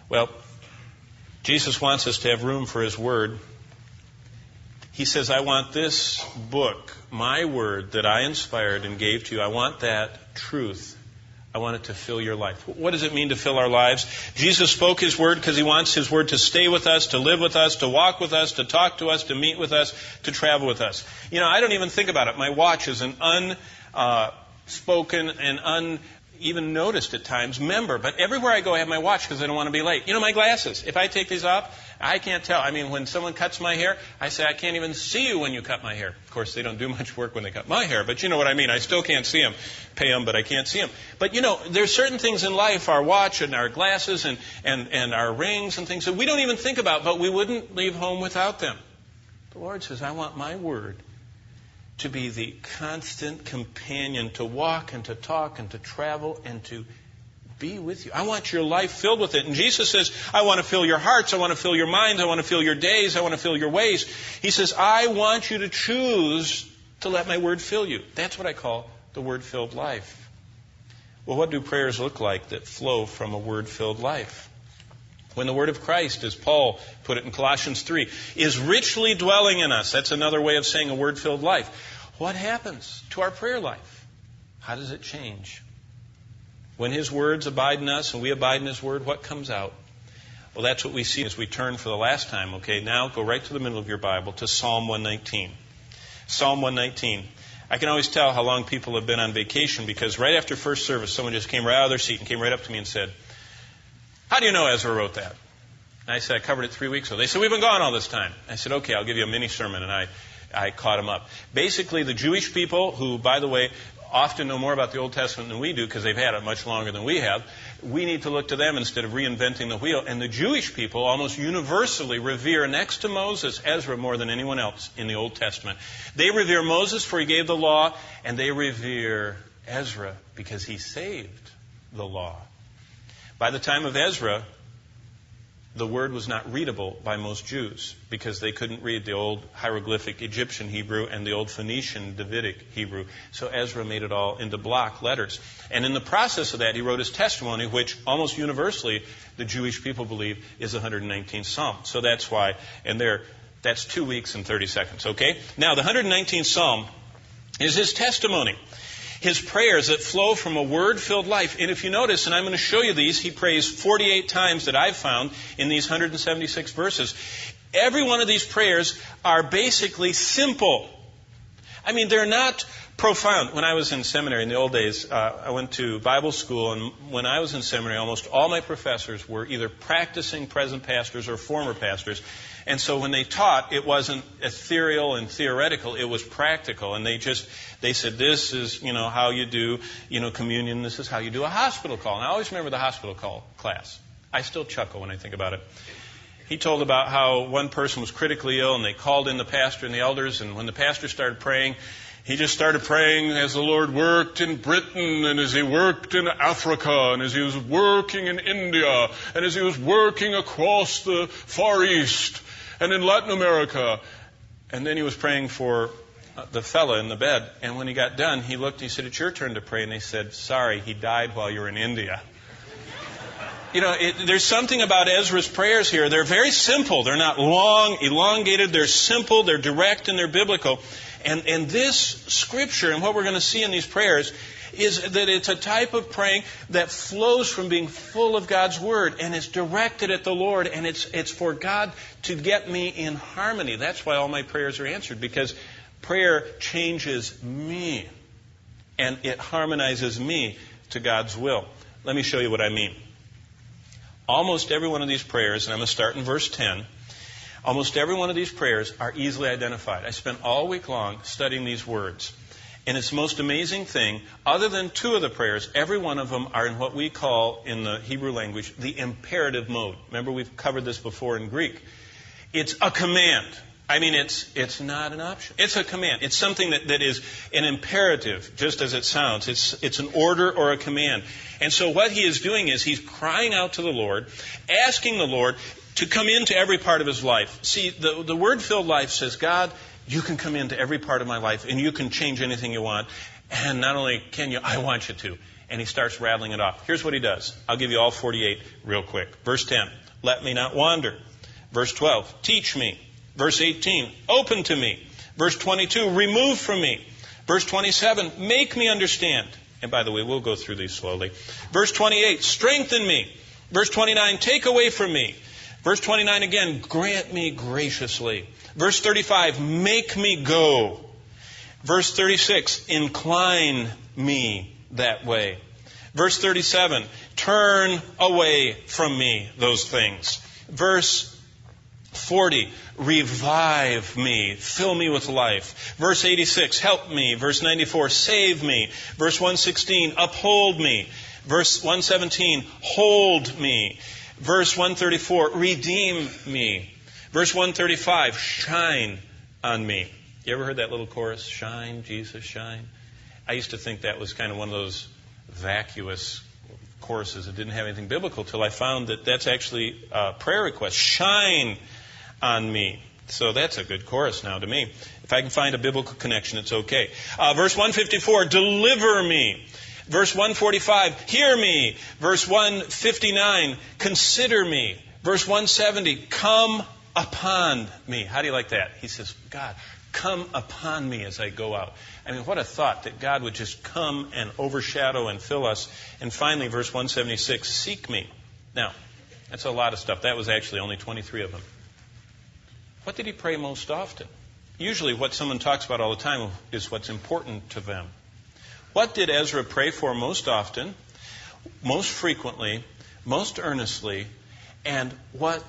Well, Jesus wants us to have room for His Word. He says, I want this book, my Word that I inspired and gave to you, I want that truth. I want it to fill your life. What does it mean to fill our lives? Jesus spoke His Word because He wants His Word to stay with us, to live with us, to walk with us, to talk to us, to meet with us, to travel with us. You know, I don't even think about it. My watch is an unspoken and even noticed at times member. But everywhere I go, I have my watch because I don't want to be late. You know, my glasses. If I take these off, I can't tell. I mean, when someone cuts my hair, I say, I can't even see you when you cut my hair. Of course, they don't do much work when they cut my hair, but you know what I mean. I still can't see them. Pay them, but I can't see them. But, you know, there's certain things in life, our watch and our glasses and our rings and things that we don't even think about, but we wouldn't leave home without them. The Lord says, I want my Word to be the constant companion, to walk and to talk and to travel and to be with you. I want your life filled with it. And Jesus says, I want to fill your hearts, I want to fill your minds, I want to fill your days, I want to fill your ways. He says, I want you to choose to let my Word fill you. That's what I call the Word-filled life. Well, what do prayers look like that flow from a Word-filled life? When the Word of Christ, as Paul put it in Colossians 3, is richly dwelling in us, that's another way of saying a Word-filled life, what happens to our prayer life? How does it change? When His words abide in us and we abide in His Word, what comes out? Well, that's what we see as we turn for the last time. Okay, now go right to the middle of your Bible to Psalm 119. Psalm 119. I can always tell how long people have been on vacation because right after first service, someone just came right out of their seat and came right up to me and said, how do you know Ezra wrote that? And I said, I covered it 3 weeks ago. They said, we've been gone all this time. I said, okay, I'll give you a mini sermon. And I caught them up. Basically, the Jewish people, who, by the way, often know more about the Old Testament than we do because they've had it much longer than we have, we need to look to them instead of reinventing the wheel. And the Jewish people almost universally revere, next to Moses, Ezra more than anyone else in the Old Testament. They revere Moses for he gave the law, and they revere Ezra because he saved the law. By the time of Ezra, the Word was not readable by most Jews because they couldn't read the old hieroglyphic Egyptian Hebrew and the old Phoenician Davidic Hebrew. So Ezra made it all into block letters. And in the process of that, he wrote his testimony, which almost universally the Jewish people believe is the 119th Psalm. So that's why, and that's 2 weeks and 30 seconds, okay? Now, the 119th Psalm is his testimony. His prayers that flow from a Word-filled life. And if you notice, and I'm going to show you these, he prays 48 times that I've found in these 176 verses. Every one of these prayers are basically simple. I mean, they're not profound. When I was in seminary in the old days, I went to Bible school, and when I was in seminary, almost all my professors were either practicing present pastors or former pastors. And so when they taught, it wasn't ethereal and theoretical, it was practical. And they said, this is, how you do, communion, this is how you do a hospital call. And I always remember the hospital call class. I still chuckle when I think about it. He told about how one person was critically ill, and they called in the pastor and the elders, and when the pastor started praying, he just started praying as the Lord worked in Britain, and as He worked in Africa, and as He was working in India, and as He was working across the Far East, and in Latin America. And then he was praying for the fella in the bed. And when he got done, he looked, he said, it's your turn to pray. And they said, sorry, he died while you were in India. There's something about Ezra's prayers here. They're very simple. They're not long, elongated. They're simple, they're direct, and they're biblical. And this scripture, and what we're going to see in these prayers, is that it's a type of praying that flows from being full of God's Word, and it's directed at the Lord, and it's for God to get me in harmony. That's why all my prayers are answered, because prayer changes me, and it harmonizes me to God's will. Let me show you what I mean. Almost every one of these prayers, and I'm going to start in verse 10, almost every one of these prayers are easily identified. I spent all week long studying these words. And it's the most amazing thing, other than 2 of the prayers, every one of them are in what we call, in the Hebrew language, the imperative mode. Remember, we've covered this before in Greek. It's a command. I mean, it's not an option. It's a command. It's something that is an imperative, just as it sounds. It's an order or a command. And so what he is doing is he's crying out to the Lord, asking the Lord to come into every part of his life. See, the Word-filled life says, God, you can come into every part of my life, and you can change anything you want. And not only can you, I want you to. And he starts rattling it off. Here's what he does. I'll give you all 48 real quick. Verse 10, let me not wander. Verse 12, teach me. Verse 18, open to me. Verse 22, remove from me. Verse 27, make me understand. And by the way, we'll go through these slowly. Verse 28, strengthen me. Verse 29, take away from me. Verse 29 again, grant me graciously. Verse 35, make me go. Verse 36, incline me that way. Verse 37, turn away from me those things. Verse 40, revive me, fill me with life. Verse 86, help me. Verse 94, save me. Verse 116, uphold me. Verse 117, hold me. Verse 134, redeem me. Verse 135, shine on me. You ever heard that little chorus? Shine, Jesus, shine. I used to think that was kind of one of those vacuous choruses that didn't have anything biblical till I found that that's actually a prayer request. Shine on me. So that's a good chorus now to me. If I can find a biblical connection, it's okay. Verse 154, deliver me. Verse 145, hear me. Verse 159, consider me. Verse 170, come upon me. How do you like that? He says, God, come upon me as I go out. I mean, what a thought that God would just come and overshadow and fill us. And finally, verse 176, seek me. Now, that's a lot of stuff. That was actually only 23 of them. What did he pray most often? Usually what someone talks about all the time is what's important to them. What did Ezra pray for most often, most frequently, most earnestly, and what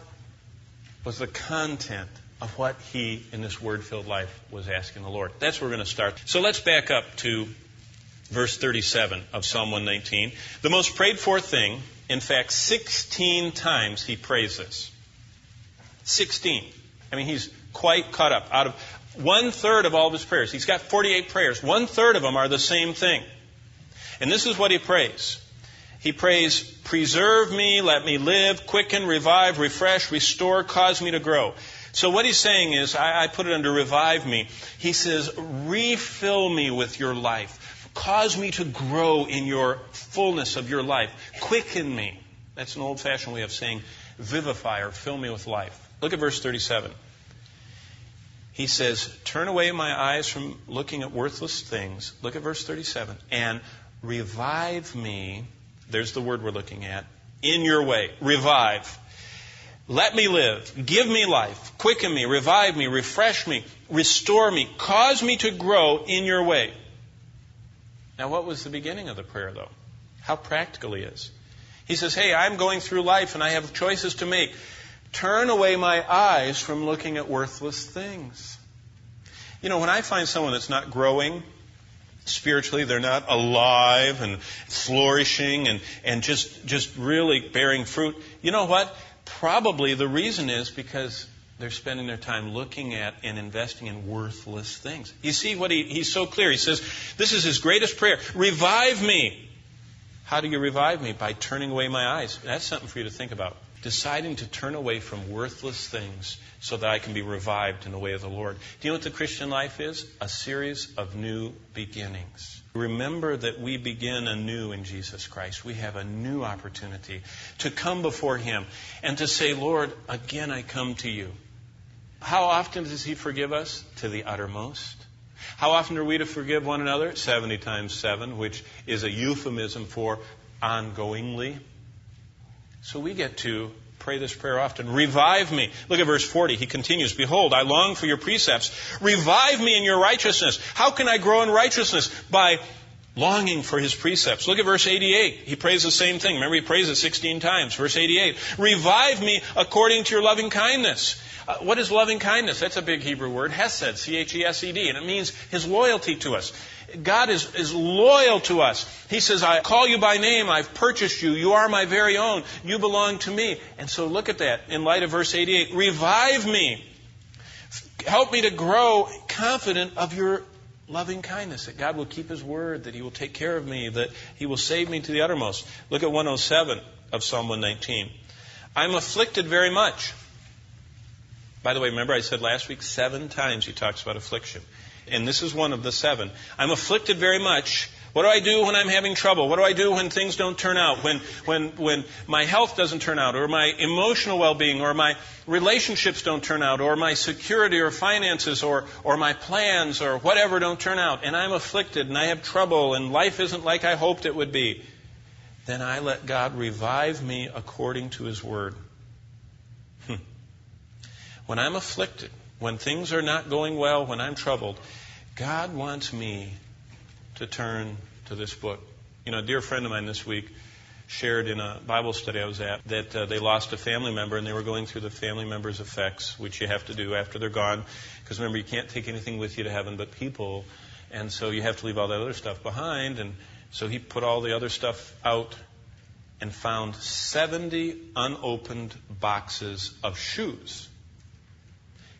was the content of what he, in this word-filled life, was asking the Lord? That's where we're going to start. So let's back up to verse 37 of Psalm 119. The most prayed for thing, in fact, 16 times he prays this. 16. I mean, he's quite caught up. Out of 1/3 of all of his prayers, he's got 48 prayers. 1/3 of them are the same thing. And this is what he prays. He prays, preserve me, let me live, quicken, revive, refresh, restore, cause me to grow. So what he's saying is, I put it under revive me. He says, refill me with your life. Cause me to grow in your fullness of your life. Quicken me. That's an old-fashioned way of saying vivify or fill me with life. Look at verse 37. He says, turn away my eyes from looking at worthless things. Look at verse 37. And revive me, there's the word we're looking at, in your way. Revive. Let me live. Give me life. Quicken me. Revive me. Refresh me. Restore me. Cause me to grow in your way. Now, what was the beginning of the prayer, though? How practical he is. He says, hey, I'm going through life and I have choices to make. Turn away my eyes from looking at worthless things. You know, when I find someone that's not growing spiritually, they're not alive and flourishing and just really bearing fruit, you know what? Probably the reason is because they're spending their time looking at and investing in worthless things. You see what he's so clear. He says, this is his greatest prayer. Revive me. How do you revive me? By turning away my eyes. That's something for you to think about. Deciding to turn away from worthless things so that I can be revived in the way of the Lord. Do you know what the Christian life is? A series of new beginnings. Remember that we begin anew in Jesus Christ. We have a new opportunity to come before Him and to say, Lord, again I come to you. How often does He forgive us? To the uttermost. How often are we to forgive one another? 70 times 7, which is a euphemism for ongoingly. So we get to pray this prayer often. Revive me. Look at verse 40. He continues, behold, I long for your precepts. Revive me in your righteousness. How can I grow in righteousness? By longing for His precepts. Look at verse 88. He prays the same thing. Remember, he prays it 16 times. Verse 88. Revive me according to your loving kindness. What is loving kindness? That's a big Hebrew word. Hesed, C-H-E-S-E-D. And it means His loyalty to us. God is loyal to us. He says, I call you by name. I've purchased you. You are my very own. You belong to me. And so look at that in light of verse 88. Revive me. Help me to grow confident of your loving kindness, that God will keep His word, that He will take care of me, that He will save me to the uttermost. Look at 107 of Psalm 119. I'm afflicted very much. By the way, remember I said last week 7 times he talks about affliction. And this is one of the 7. I'm afflicted very much. What do I do when I'm having trouble? What do I do when things don't turn out? When my health doesn't turn out, or my emotional well-being, or my relationships don't turn out, or my security or finances, or my plans, or whatever don't turn out, and I'm afflicted, and I have trouble, and life isn't like I hoped it would be, then I let God revive me according to His Word. When I'm afflicted, when things are not going well, when I'm troubled, God wants me to turn to this book. A dear friend of mine this week shared in a Bible study I was at that they lost a family member, and they were going through the family member's effects, which you have to do after they're gone. Because remember, you can't take anything with you to heaven but people. And so you have to leave all that other stuff behind. And so he put all the other stuff out and found 70 unopened boxes of shoes.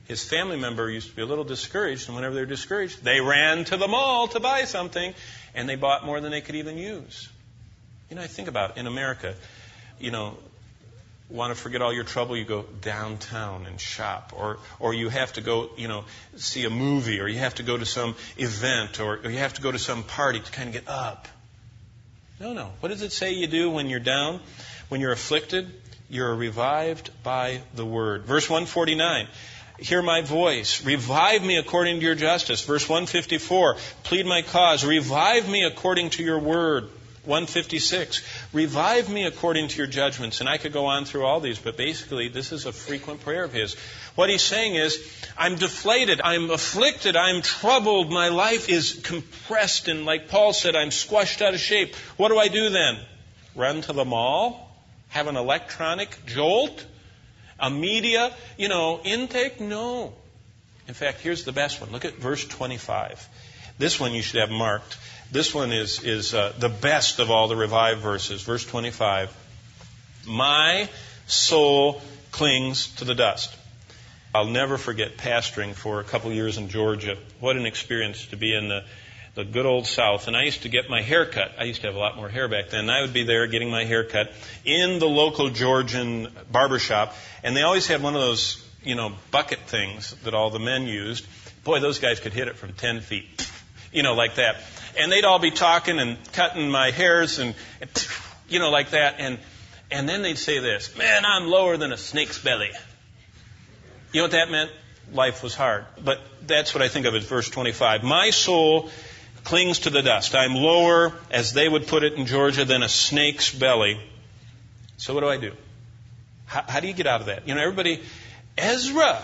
His family member used to be a little discouraged, and whenever they were discouraged, they ran to the mall to buy something, and they bought more than they could even use. I think about in America, want to forget all your trouble, you go downtown and shop, or you have to go, see a movie, or you have to go to some event, or you have to go to some party to kind of get up. No. What does it say you do when you're down? When you're afflicted, you're revived by the Word. Verse 149. Hear my voice. Revive me according to your justice. Verse 154. Plead my cause. Revive me according to your word. 156. Revive me according to your judgments. And I could go on through all these, but basically this is a frequent prayer of his. What he's saying is, I'm deflated, I'm afflicted, I'm troubled, my life is compressed, and like Paul said, I'm squashed out of shape. What do I do then? Run to the mall? Have an electronic jolt? A media, intake? No. In fact, here's the best one. Look at verse 25. This one you should have marked. This one is the best of all the revived verses. Verse 25. My soul clings to the dust. I'll never forget pastoring for a couple years in Georgia. What an experience to be in the good old South. And I used to get my hair cut. I used to have a lot more hair back then. I would be there getting my hair cut in the local Georgian barbershop. And they always had one of those, bucket things that all the men used. Boy, those guys could hit it from 10 feet, like that. And they'd all be talking and cutting my hairs and like that. And then they'd say this, man, I'm lower than a snake's belly. You know what that meant? Life was hard. But that's what I think of as verse 25. My soul clings to the dust. I'm lower, as they would put it in Georgia, than a snake's belly. So what do I do? How do you get out of that? Everybody, Ezra,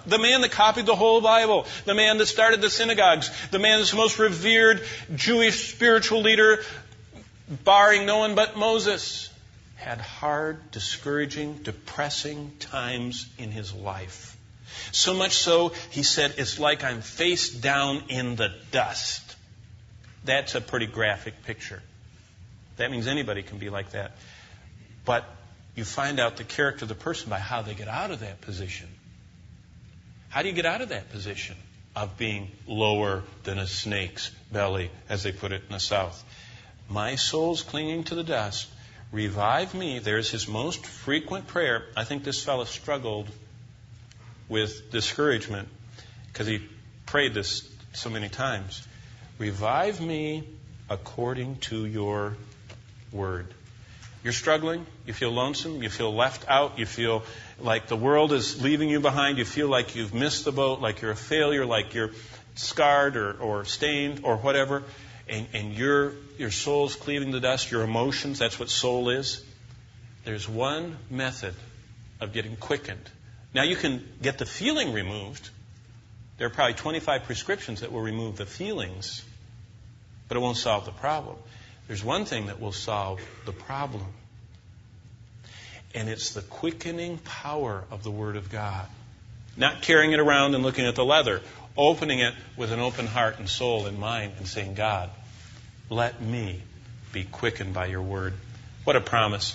the man that copied the whole Bible, the man that started the synagogues, the man that's the most revered Jewish spiritual leader, barring no one but Moses, had hard, discouraging, depressing times in his life. So much so, he said, it's like I'm face down in the dust. That's a pretty graphic picture. That means anybody can be like that. But you find out the character of the person by how they get out of that position. How do you get out of that position of being lower than a snake's belly, as they put it in the South? My soul's clinging to the dust. Revive me. There's his most frequent prayer. I think this fellow struggled with discouragement because he prayed this so many times. Revive me according to your word. You're struggling, you feel lonesome, you feel left out, you feel like the world is leaving you behind, you feel like you've missed the boat, like you're a failure, like you're scarred or stained or whatever, and your soul's cleaving the dust, your emotions, that's what soul is. There's one method of getting quickened. Now you can get the feeling removed. There are probably 25 prescriptions that will remove the feelings, but it won't solve the problem. There's one thing that will solve the problem, and it's the quickening power of the Word of God. Not carrying it around and looking at the leather, opening it with an open heart and soul and mind and saying, God, let me be quickened by your Word. What a promise.